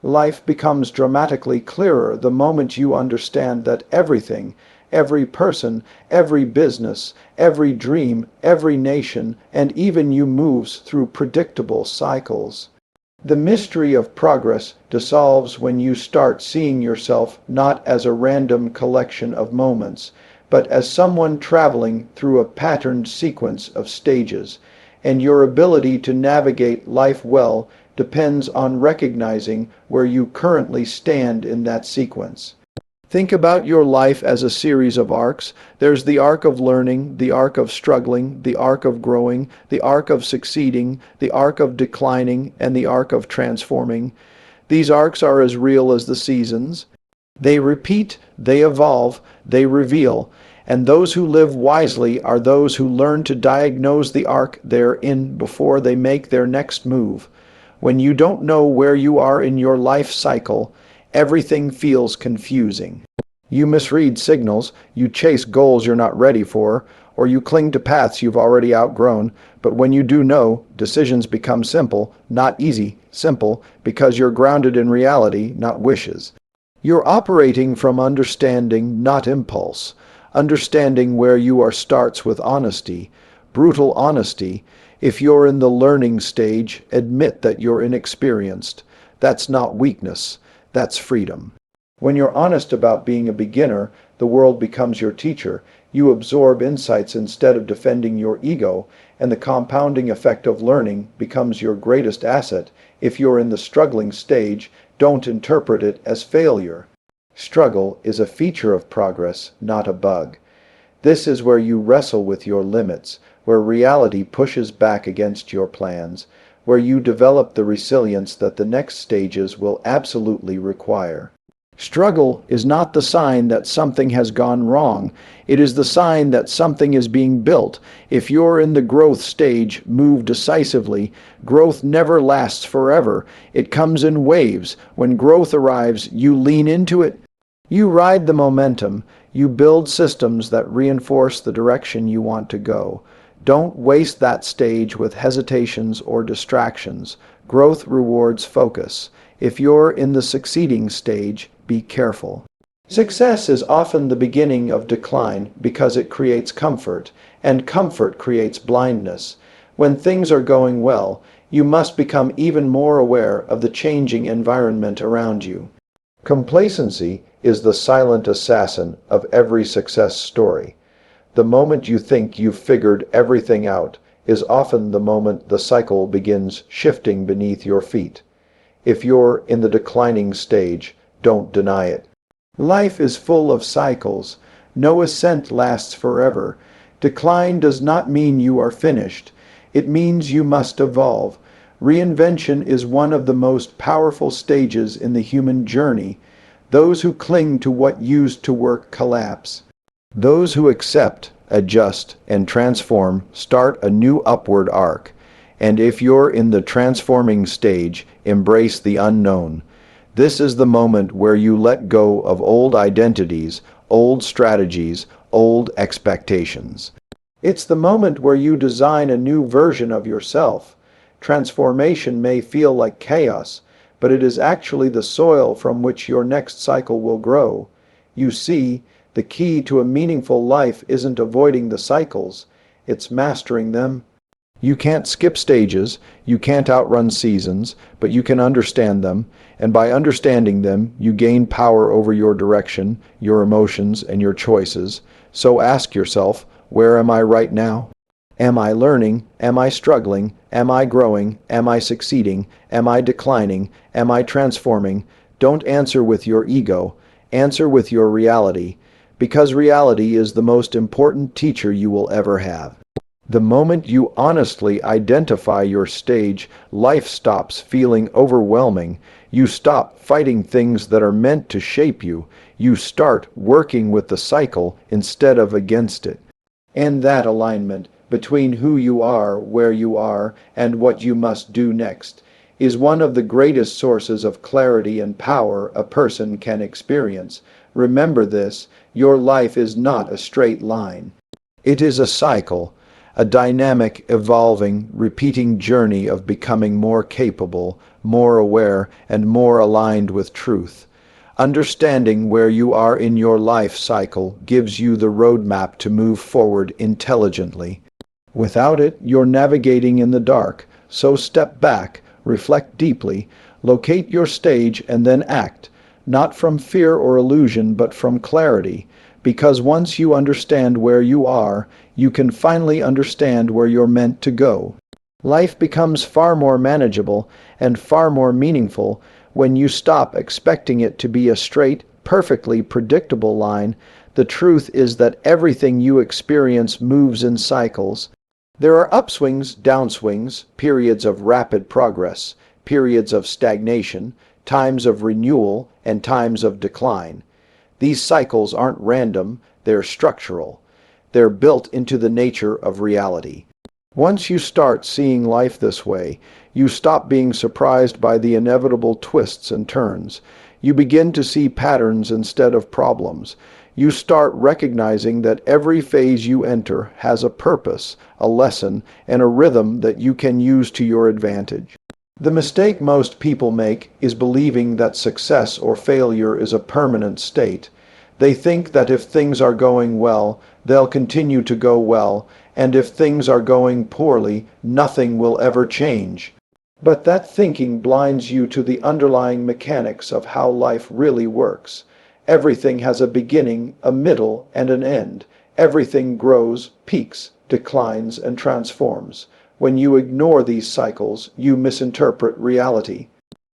Life becomes dramatically clearer the moment you understand that everything, every person, every business, every dream, every nation, and even you moves through predictable cycles. The mystery of progress dissolves when you start seeing yourself not as a random collection of moments, but as someone traveling through a patterned sequence of stages, and your ability to navigate life well depends on recognizing where you currently stand in that sequence. Think about your life as a series of arcs. There's the arc of learning, the arc of struggling, the arc of growing, the arc of succeeding, the arc of declining, and the arc of transforming. These arcs are as real as the seasons. They repeat, they evolve, they reveal, and those who live wisely are those who learn to diagnose the arc they're in before they make their next move. When you don't know where you are in your life cycle, everything feels confusing. You misread signals, you chase goals you're not ready for, or you cling to paths you've already outgrown, but when you do know, decisions become simple, not easy, simple, because you're grounded in reality, not wishes. You're operating from understanding, not impulse. Understanding where you are starts with honesty, brutal honesty. If you're in the learning stage, admit that you're inexperienced. That's not weakness, that's freedom. When you're honest about being a beginner, the world becomes your teacher. You absorb insights instead of defending your ego, and the compounding effect of learning becomes your greatest asset. If you're in the struggling stage, don't interpret it as failure. Struggle is a feature of progress, not a bug. This is where you wrestle with your limits, where reality pushes back against your plans, where you develop the resilience that the next stages will absolutely require. Struggle is not the sign that something has gone wrong. It is the sign that something is being built. If you're in the growth stage, move decisively. Growth never lasts forever. It comes in waves. When growth arrives, you lean into it. You ride the momentum. You build systems that reinforce the direction you want to go. Don't waste that stage with hesitations or distractions. Growth rewards focus. If you're in the succeeding stage, be careful. Success is often the beginning of decline because it creates comfort, and comfort creates blindness. When things are going well, you must become even more aware of the changing environment around you. Complacency is the silent assassin of every success story. The moment you think you've figured everything out is often the moment the cycle begins shifting beneath your feet. If you're in the declining stage, don't deny it. Life is full of cycles. No ascent lasts forever. Decline does not mean you are finished. It means you must evolve. Reinvention is one of the most powerful stages in the human journey. Those who cling to what used to work collapse. Those who accept, adjust, and transform start a new upward arc. And if you're in the transforming stage, embrace the unknown. This is the moment where you let go of old identities, old strategies, old expectations. It's the moment where you design a new version of yourself. Transformation may feel like chaos, but it is actually the soil from which your next cycle will grow. You see, the key to a meaningful life isn't avoiding the cycles, it's mastering them. You can't skip stages, you can't outrun seasons, but you can understand them, and by understanding them, you gain power over your direction, your emotions, and your choices. So ask yourself, where am I right now? Am I learning? Am I struggling? Am I growing? Am I succeeding? Am I declining? Am I transforming? Don't answer with your ego. Answer with your reality, because reality is the most important teacher you will ever have. The moment you honestly identify your stage, life stops feeling overwhelming. You stop fighting things that are meant to shape you. You start working with the cycle instead of against it. And that alignment between who you are, where you are, and what you must do next is one of the greatest sources of clarity and power a person can experience. Remember this, your life is not a straight line. It is a cycle a dynamic, evolving, repeating journey of becoming more capable, more aware, and more aligned with truth. Understanding where you are in your life cycle gives you the roadmap to move forward intelligently. Without it, you're navigating in the dark, so step back, reflect deeply, locate your stage, and then act, not from fear or illusion, but from clarity, because once you understand where you are, you can finally understand where you're meant to go. Life becomes far more manageable and far more meaningful when you stop expecting it to be a straight, perfectly predictable line. The truth is that everything you experience moves in cycles. There are upswings, downswings, periods of rapid progress, periods of stagnation, times of renewal, and times of decline. These cycles aren't random, they're structural. They're built into the nature of reality. Once you start seeing life this way, you stop being surprised by the inevitable twists and turns. You begin to see patterns instead of problems. You start recognizing that every phase you enter has a purpose, a lesson, and a rhythm that you can use to your advantage. The mistake most people make is believing that success or failure is a permanent state. They think that if things are going well, they'll continue to go well, and if things are going poorly, nothing will ever change. But that thinking blinds you to the underlying mechanics of how life really works. Everything has a beginning, a middle, and an end. Everything grows, peaks, declines, and transforms. When you ignore these cycles, you misinterpret reality.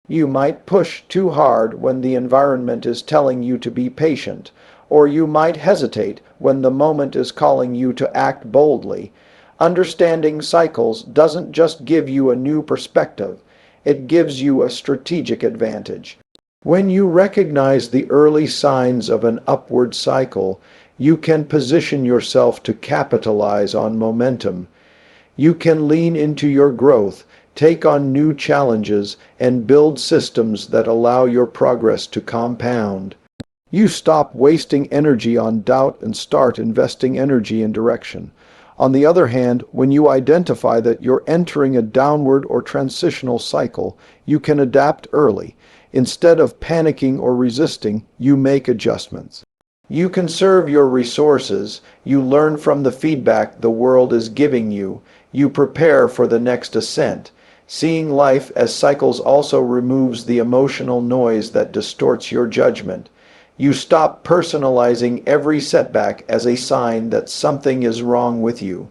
You might push too hard when the environment is telling you to be patient, or you might hesitate when the moment is calling you to act boldly. Understanding cycles doesn't just give you a new perspective, it gives you a strategic advantage. When you recognize the early signs of an upward cycle, you can position yourself to capitalize on momentum. You can lean into your growth, take on new challenges, and build systems that allow your progress to compound. You stop wasting energy on doubt and start investing energy in direction. On the other hand, when you identify that you're entering a downward or transitional cycle, you can adapt early. Instead of panicking or resisting, you make adjustments. You conserve your resources, you learn from the feedback the world is giving you, you prepare for the next ascent. Seeing life as cycles also removes the emotional noise that distorts your judgment. You stop personalizing every setback as a sign that something is wrong with you.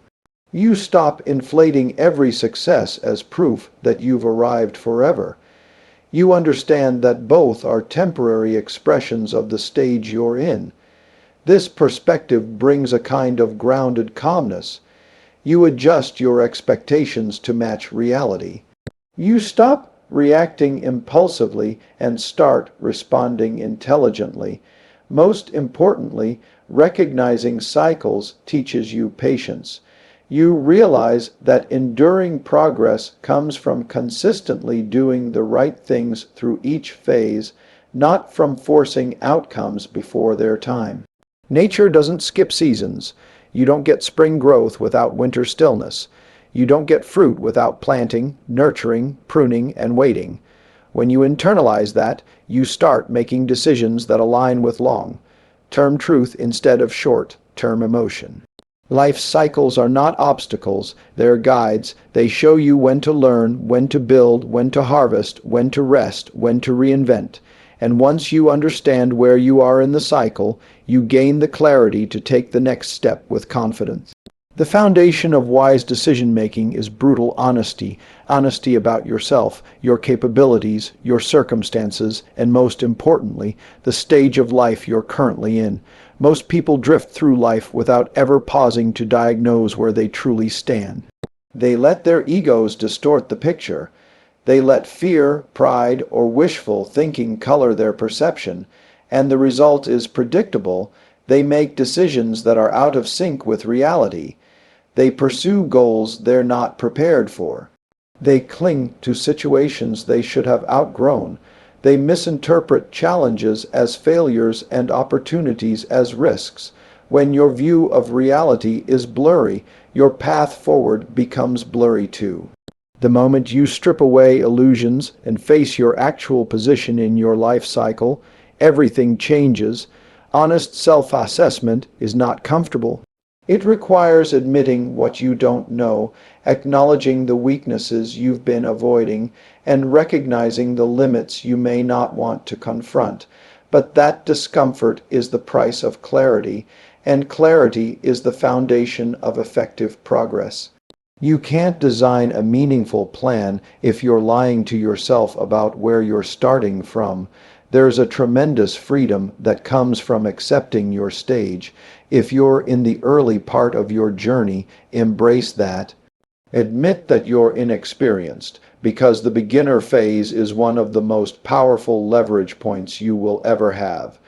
You stop inflating every success as proof that you've arrived forever. You understand that both are temporary expressions of the stage you're in. This perspective brings a kind of grounded calmness. You adjust your expectations to match reality. You stop reacting impulsively and start responding intelligently. Most importantly, recognizing cycles teaches you patience. You realize that enduring progress comes from consistently doing the right things through each phase, not from forcing outcomes before their time. Nature doesn't skip seasons. You don't get spring growth without winter stillness. You don't get fruit without planting, nurturing, pruning, and waiting. When you internalize that, you start making decisions that align with long-term truth instead of short-term emotion. Life's cycles are not obstacles, they're guides. They show you when to learn, when to build, when to harvest, when to rest, when to reinvent. And once you understand where you are in the cycle, you gain the clarity to take the next step with confidence. The foundation of wise decision-making is brutal honesty. Honesty about yourself, your capabilities, your circumstances, and most importantly, the stage of life you're currently in. Most people drift through life without ever pausing to diagnose where they truly stand. They let their egos distort the picture. They let fear, pride, or wishful thinking color their perception, and the result is predictable. They make decisions that are out of sync with reality. They pursue goals they're not prepared for. They cling to situations they should have outgrown. They misinterpret challenges as failures and opportunities as risks. When your view of reality is blurry, your path forward becomes blurry too. The moment you strip away illusions and face your actual position in your life cycle, everything changes. Honest self-assessment is not comfortable. It requires admitting what you don't know, acknowledging the weaknesses you've been avoiding, and recognizing the limits you may not want to confront. But that discomfort is the price of clarity, and clarity is the foundation of effective progress. You can't design a meaningful plan if you're lying to yourself about where you're starting from. There's a tremendous freedom that comes from accepting your stage. If you're in the early part of your journey, embrace that. Admit that you're inexperienced, because the beginner phase is one of the most powerful leverage points you will ever have.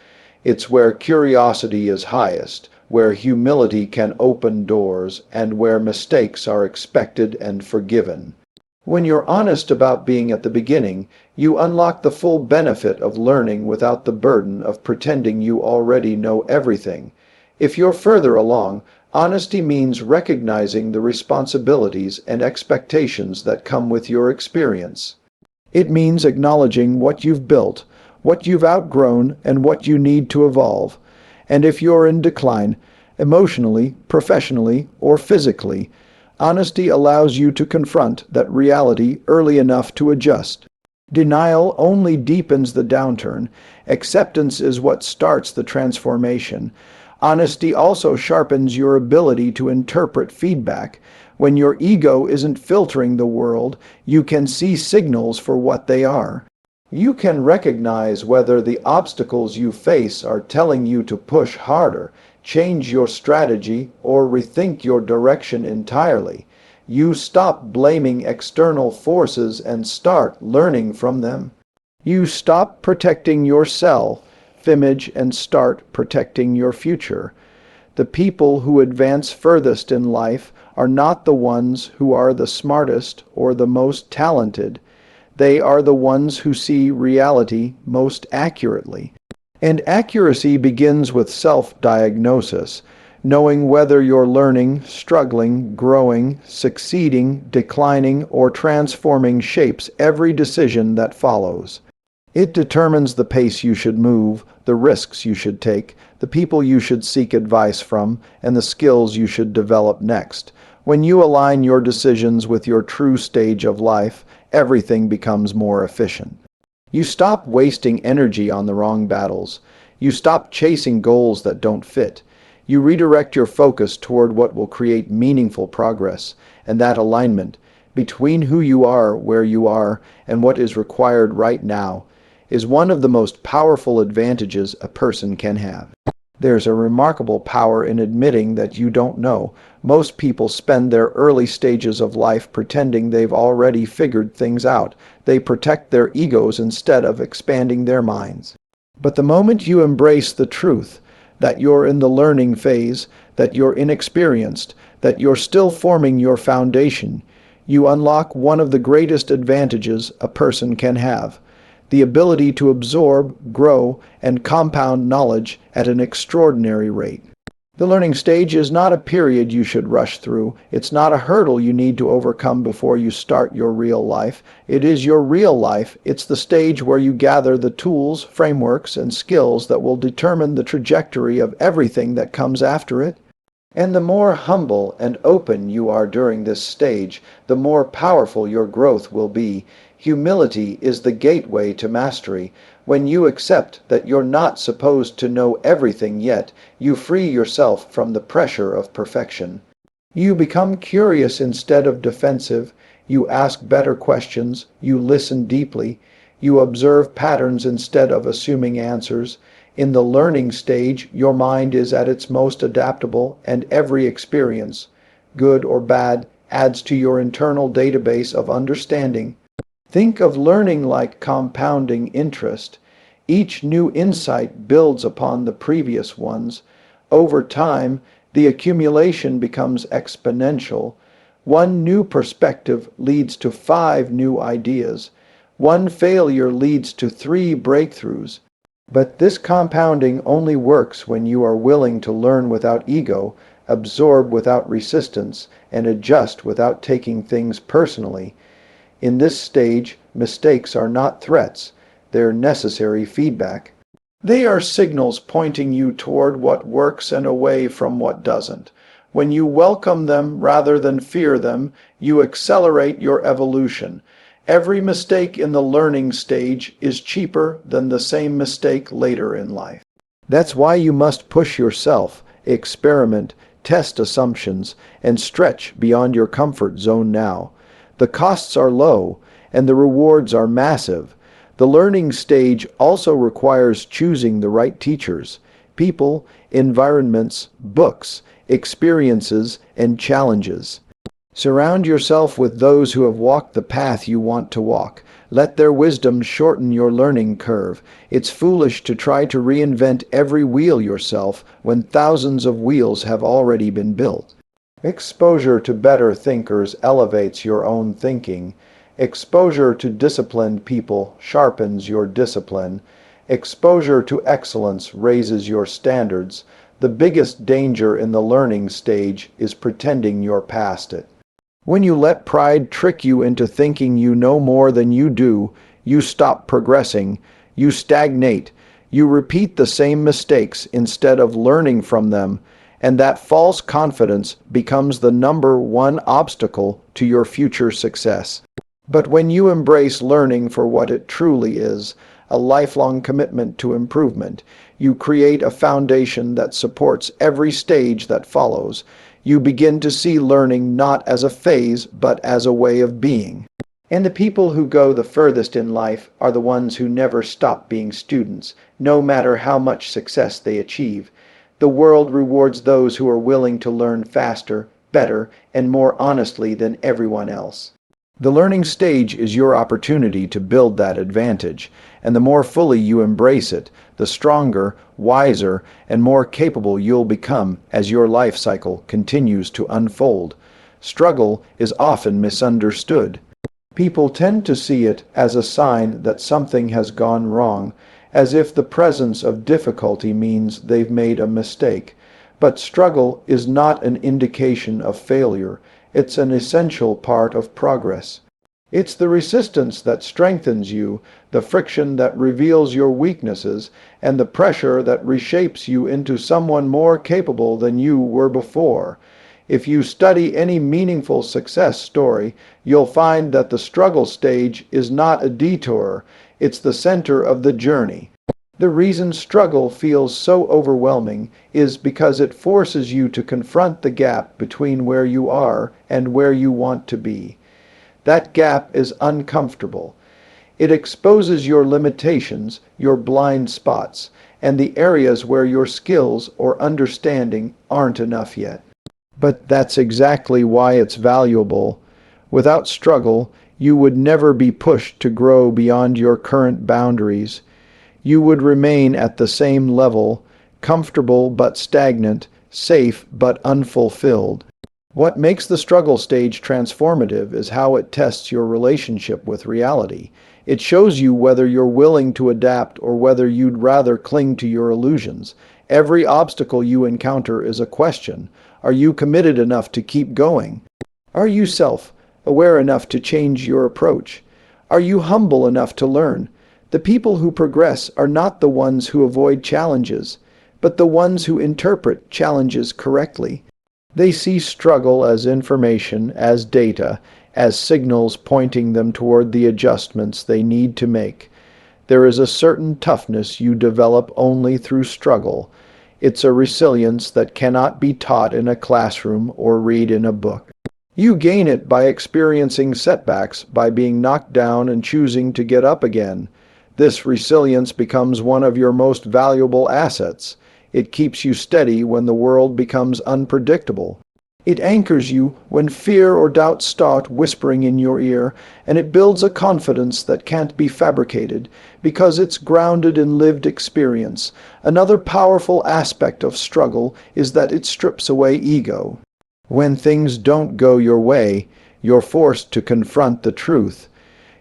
It's where curiosity is highest, where humility can open doors, and where mistakes are expected and forgiven. When you're honest about being at the beginning, you unlock the full benefit of learning without the burden of pretending you already know everything. If you're further along, honesty means recognizing the responsibilities and expectations that come with your experience. It means acknowledging what you've built, what you've outgrown, and what you need to evolve. And if you're in decline, emotionally, professionally, or physically, honesty allows you to confront that reality early enough to adjust. Denial only deepens the downturn. Acceptance is what starts the transformation. Honesty also sharpens your ability to interpret feedback. When your ego isn't filtering the world, you can see signals for what they are. You can recognize whether the obstacles you face are telling you to push harder, change your strategy, or rethink your direction entirely. You stop blaming external forces and start learning from them. You stop protecting your self-image and start protecting your future. The people who advance furthest in life are not the ones who are the smartest or the most talented. They are the ones who see reality most accurately. And accuracy begins with self-diagnosis, knowing whether you're learning, struggling, growing, succeeding, declining, or transforming shapes every decision that follows. It determines the pace you should move, the risks you should take, the people you should seek advice from, and the skills you should develop next. When you align your decisions with your true stage of life, everything becomes more efficient. You stop wasting energy on the wrong battles. You stop chasing goals that don't fit. You redirect your focus toward what will create meaningful progress, and that alignment between who you are, where you are, and what is required right now is one of the most powerful advantages a person can have. There's a remarkable power in admitting that you don't know. Most people spend their early stages of life pretending they've already figured things out. They protect their egos instead of expanding their minds. But the moment you embrace the truth, that you're in the learning phase, that you're inexperienced, that you're still forming your foundation, you unlock one of the greatest advantages a person can have: the ability to absorb, grow, and compound knowledge at an extraordinary rate. The learning stage is not a period you should rush through. It's not a hurdle you need to overcome before you start your real life. It is your real life. It's the stage where you gather the tools, frameworks, and skills that will determine the trajectory of everything that comes after it. And the more humble and open you are during this stage, the more powerful your growth will be. Humility is the gateway to mastery. When you accept that you're not supposed to know everything yet, you free yourself from the pressure of perfection. You become curious instead of defensive. You ask better questions. You listen deeply. You observe patterns instead of assuming answers. In the learning stage, your mind is at its most adaptable, and every experience, good or bad, adds to your internal database of understanding. Think of learning like compounding interest. Each new insight builds upon the previous ones. Over time, the accumulation becomes exponential. One new perspective leads to 5 new ideas. One failure leads to 3 breakthroughs. But this compounding only works when you are willing to learn without ego, absorb without resistance, and adjust without taking things personally. In this stage, mistakes are not threats, they're necessary feedback. They are signals pointing you toward what works and away from what doesn't. When you welcome them rather than fear them, you accelerate your evolution. Every mistake in the learning stage is cheaper than the same mistake later in life. That's why you must push yourself, experiment, test assumptions, and stretch beyond your comfort zone now. The costs are low, and the rewards are massive. The learning stage also requires choosing the right teachers, people, environments, books, experiences, and challenges. Surround yourself with those who have walked the path you want to walk. Let their wisdom shorten your learning curve. It's foolish to try to reinvent every wheel yourself when thousands of wheels have already been built. Exposure to better thinkers elevates your own thinking. Exposure to disciplined people sharpens your discipline. Exposure to excellence raises your standards. The biggest danger in the learning stage is pretending you're past it. When you let pride trick you into thinking you know more than you do, you stop progressing, you stagnate, you repeat the same mistakes instead of learning from them, and that false confidence becomes the number one obstacle to your future success. But when you embrace learning for what it truly is, a lifelong commitment to improvement, you create a foundation that supports every stage that follows. You begin to see learning not as a phase, but as a way of being. And the people who go the furthest in life are the ones who never stop being students, no matter how much success they achieve. The world rewards those who are willing to learn faster, better, and more honestly than everyone else. The learning stage is your opportunity to build that advantage, and the more fully you embrace it, the stronger, wiser, and more capable you'll become as your life cycle continues to unfold. Struggle is often misunderstood. People tend to see it as a sign that something has gone wrong, as if the presence of difficulty means they've made a mistake. But struggle is not an indication of failure. It's an essential part of progress. It's the resistance that strengthens you, the friction that reveals your weaknesses, and the pressure that reshapes you into someone more capable than you were before. If you study any meaningful success story, you'll find that the struggle stage is not a detour, it's the center of the journey. The reason struggle feels so overwhelming is because it forces you to confront the gap between where you are and where you want to be. That gap is uncomfortable. It exposes your limitations, your blind spots, and the areas where your skills or understanding aren't enough yet. But that's exactly why it's valuable. Without struggle, you would never be pushed to grow beyond your current boundaries. You would remain at the same level, comfortable but stagnant, safe but unfulfilled. What makes the struggle stage transformative is how it tests your relationship with reality. It shows you whether you're willing to adapt or whether you'd rather cling to your illusions. Every obstacle you encounter is a question. Are you committed enough to keep going? Are you self-aware enough to change your approach? Are you humble enough to learn? The people who progress are not the ones who avoid challenges, but the ones who interpret challenges correctly. They see struggle as information, as data, as signals pointing them toward the adjustments they need to make. There is a certain toughness you develop only through struggle. It's a resilience that cannot be taught in a classroom or read in a book. You gain it by experiencing setbacks, by being knocked down and choosing to get up again. This resilience becomes one of your most valuable assets. It keeps you steady when the world becomes unpredictable. It anchors you when fear or doubt start whispering in your ear, and it builds a confidence that can't be fabricated because it's grounded in lived experience. Another powerful aspect of struggle is that it strips away ego. When things don't go your way, you're forced to confront the truth.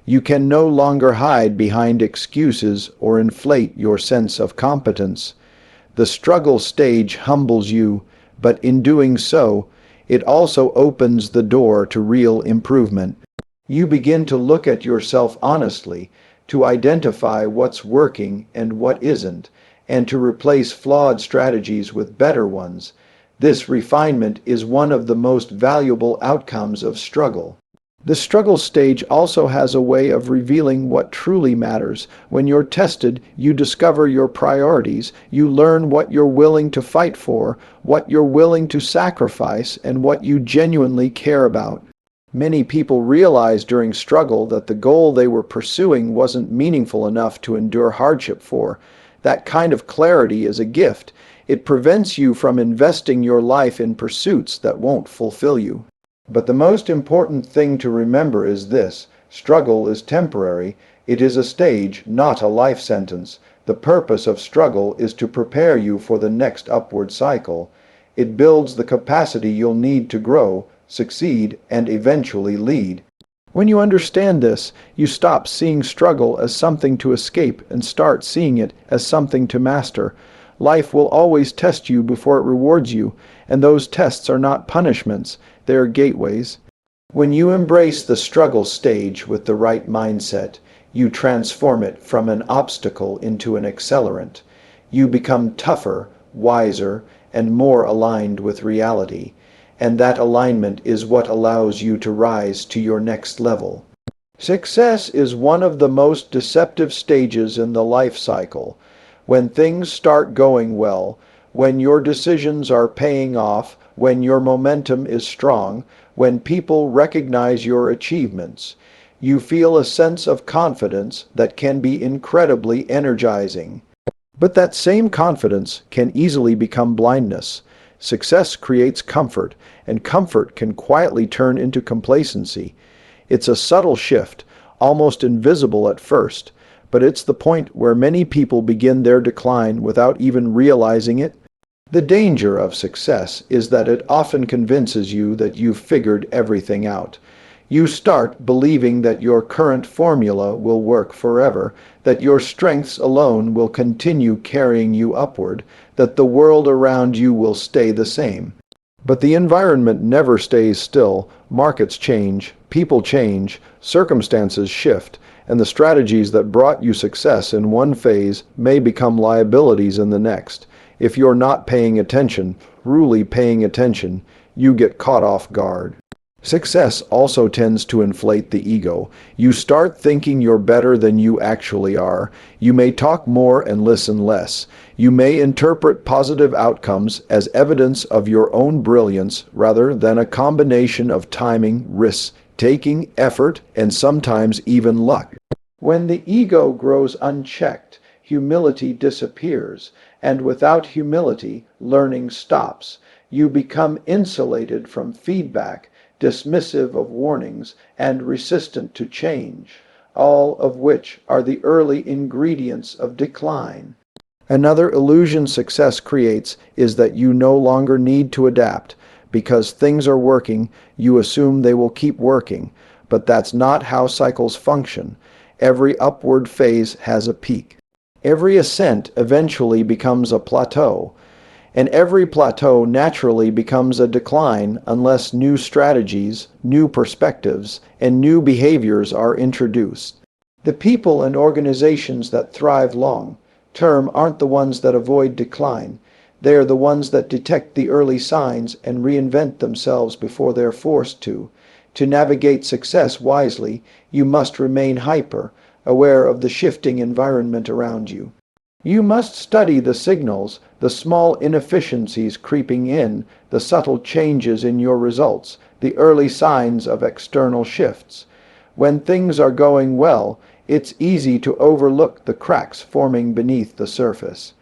You can no longer hide behind excuses or inflate your sense of competence. The struggle stage humbles you, but in doing so, it also opens the door to real improvement. You begin to look at yourself honestly, to identify what's working and what isn't, and to replace flawed strategies with better ones. This refinement is one of the most valuable outcomes of struggle. The struggle stage also has a way of revealing what truly matters. When you're tested, you discover your priorities, you learn what you're willing to fight for, what you're willing to sacrifice, and what you genuinely care about. Many people realize during struggle that the goal they were pursuing wasn't meaningful enough to endure hardship for. That kind of clarity is a gift. It prevents you from investing your life in pursuits that won't fulfill you. But the most important thing to remember is this: struggle is temporary. It is a stage, not a life sentence. The purpose of struggle is to prepare you for the next upward cycle. It builds the capacity you'll need to grow, succeed, and eventually lead. When you understand this, you stop seeing struggle as something to escape and start seeing it as something to master. Life will always test you before it rewards you, and those tests are not punishments, they are gateways. When you embrace the struggle stage with the right mindset, you transform it from an obstacle into an accelerant. You become tougher, wiser, and more aligned with reality, and that alignment is what allows you to rise to your next level. Success is one of the most deceptive stages in the life cycle. When things start going well, when your decisions are paying off, when your momentum is strong, when people recognize your achievements, you feel a sense of confidence that can be incredibly energizing. But that same confidence can easily become blindness. Success creates comfort, and comfort can quietly turn into complacency. It's a subtle shift, almost invisible at first, but it's the point where many people begin their decline without even realizing it. The danger of success is that it often convinces you that you've figured everything out. You start believing that your current formula will work forever, that your strengths alone will continue carrying you upward, that the world around you will stay the same. But the environment never stays still. Markets change, people change, circumstances shift, and the strategies that brought you success in one phase may become liabilities in the next. If you're not paying attention, really paying attention, you get caught off guard. Success also tends to inflate the ego. You start thinking you're better than you actually are. You may talk more and listen less. You may interpret positive outcomes as evidence of your own brilliance rather than a combination of timing, risks, taking, effort, and sometimes even luck. When the ego grows unchecked, humility disappears, and without humility, learning stops. You become insulated from feedback, dismissive of warnings, and resistant to change, all of which are the early ingredients of decline. Another illusion success creates is that you no longer need to adapt. Because things are working, you assume they will keep working, but that's not how cycles function. Every upward phase has a peak. Every ascent eventually becomes a plateau, and every plateau naturally becomes a decline unless new strategies, new perspectives, and new behaviors are introduced. The people and organizations that thrive long-term aren't the ones that avoid decline. They are the ones that detect the early signs and reinvent themselves before they're forced to. To navigate success wisely, you must remain hyper, aware of the shifting environment around you. You must study the signals, the small inefficiencies creeping in, the subtle changes in your results, the early signs of external shifts. When things are going well, it's easy to overlook the cracks forming beneath the surface.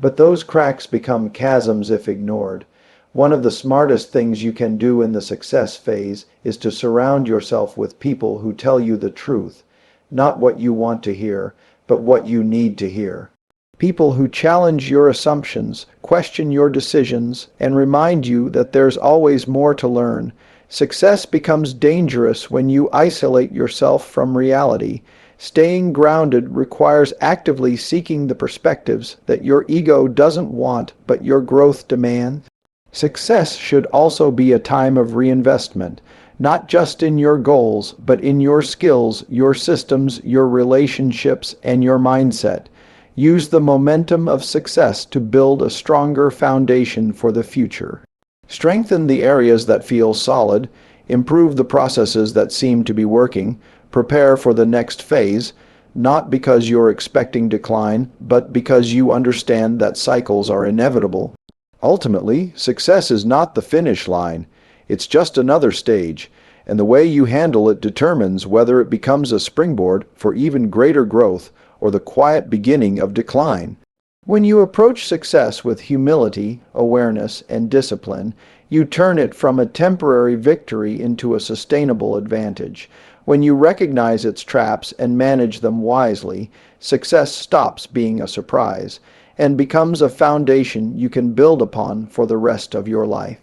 But those cracks become chasms if ignored. One of the smartest things you can do in the success phase is to surround yourself with people who tell you the truth, not what you want to hear, but what you need to hear. People who challenge your assumptions, question your decisions, and remind you that there's always more to learn. Success becomes dangerous when you isolate yourself from reality. Staying grounded requires actively seeking the perspectives that your ego doesn't want but your growth demands. Success should also be a time of reinvestment, not just in your goals, but in your skills, your systems, your relationships, and your mindset. Use the momentum of success to build a stronger foundation for the future. Strengthen the areas that feel solid, improve the processes that seem to be working, prepare for the next phase, not because you're expecting decline, but because you understand that cycles are inevitable. Ultimately, success is not the finish line. It's just another stage, and the way you handle it determines whether it becomes a springboard for even greater growth or the quiet beginning of decline. When you approach success with humility, awareness, and discipline, you turn it from a temporary victory into a sustainable advantage. When you recognize its traps and manage them wisely, success stops being a surprise and becomes a foundation you can build upon for the rest of your life.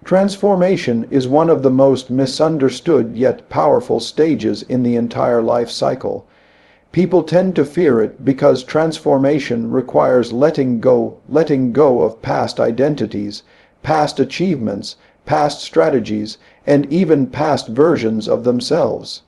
Transformation is one of the most misunderstood yet powerful stages in the entire life cycle. People tend to fear it because transformation requires letting go of past identities, past achievements, past strategies, and even past versions of themselves.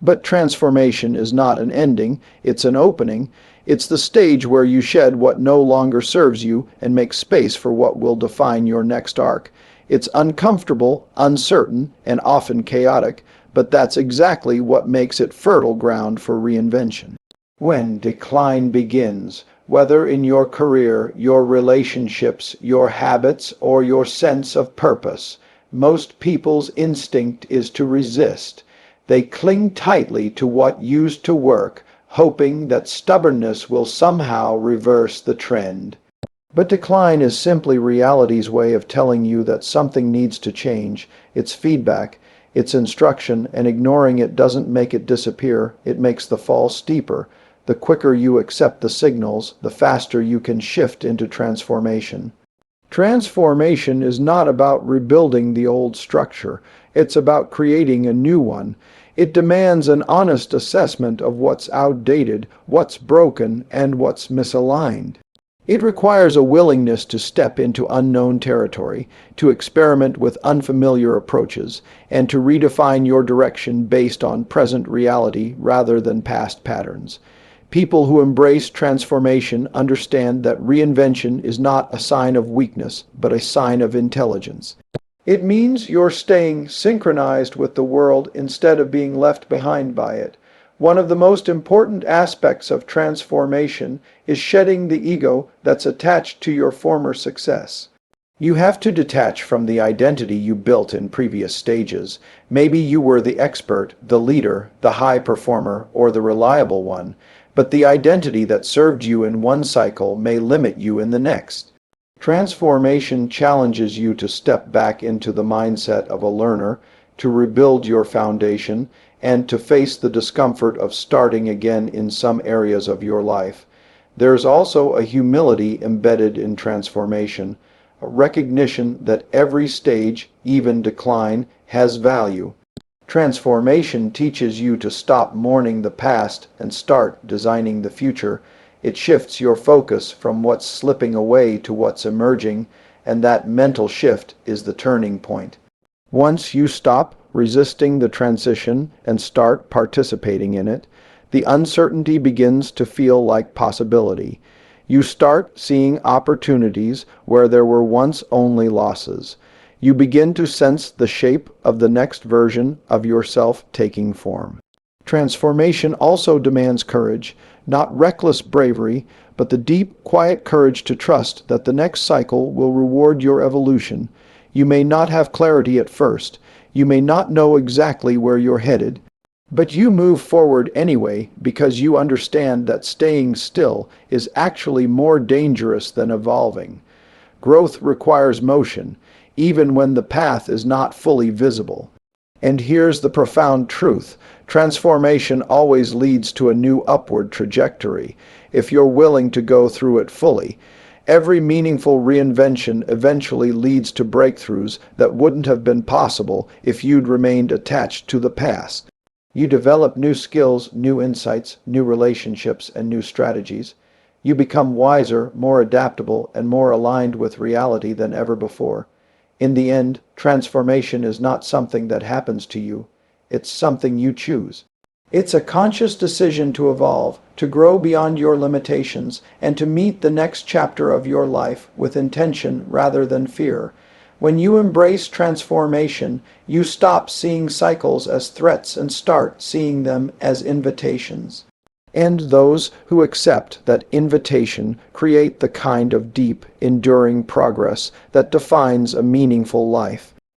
But transformation is not an ending, it's an opening. It's the stage where you shed what no longer serves you and make space for what will define your next arc. It's uncomfortable, uncertain, and often chaotic, but that's exactly what makes it fertile ground for reinvention. When decline begins, whether in your career, your relationships, your habits, or your sense of purpose, most people's instinct is to resist. They cling tightly to what used to work, hoping that stubbornness will somehow reverse the trend. But decline is simply reality's way of telling you that something needs to change. It's feedback, it's instruction, and ignoring it doesn't make it disappear, it makes the fall steeper. The quicker you accept the signals, the faster you can shift into transformation. Transformation is not about rebuilding the old structure. It's about creating a new one. It demands an honest assessment of what's outdated, what's broken, and what's misaligned. It requires a willingness to step into unknown territory, to experiment with unfamiliar approaches, and to redefine your direction based on present reality rather than past patterns. People who embrace transformation understand that reinvention is not a sign of weakness, but a sign of intelligence. It means you're staying synchronized with the world instead of being left behind by it. One of the most important aspects of transformation is shedding the ego that's attached to your former success. You have to detach from the identity you built in previous stages. Maybe you were the expert, the leader, the high performer, or the reliable one, but the identity that served you in one cycle may limit you in the next. Transformation challenges you to step back into the mindset of a learner, to rebuild your foundation, and to face the discomfort of starting again in some areas of your life. There's also a humility embedded in transformation, a recognition that every stage, even decline, has value. Transformation teaches you to stop mourning the past and start designing the future. It shifts your focus from what's slipping away to what's emerging, and that mental shift is the turning point. Once you stop resisting the transition and start participating in it, the uncertainty begins to feel like possibility. You start seeing opportunities where there were once only losses. You begin to sense the shape of the next version of yourself taking form. Transformation also demands courage, not reckless bravery, but the deep, quiet courage to trust that the next cycle will reward your evolution. You may not have clarity at first. You may not know exactly where you're headed, but you move forward anyway because you understand that staying still is actually more dangerous than evolving. Growth requires motion, even when the path is not fully visible. And here's the profound truth. Transformation always leads to a new upward trajectory, if you're willing to go through it fully. Every meaningful reinvention eventually leads to breakthroughs that wouldn't have been possible if you'd remained attached to the past. You develop new skills, new insights, new relationships, and new strategies. You become wiser, more adaptable, and more aligned with reality than ever before. In the end, transformation is not something that happens to you. It's something you choose. It's a conscious decision to evolve, to grow beyond your limitations, and to meet the next chapter of your life with intention rather than fear. When you embrace transformation, you stop seeing cycles as threats and start seeing them as invitations. And those who accept that invitation create the kind of deep, enduring progress that defines a meaningful life.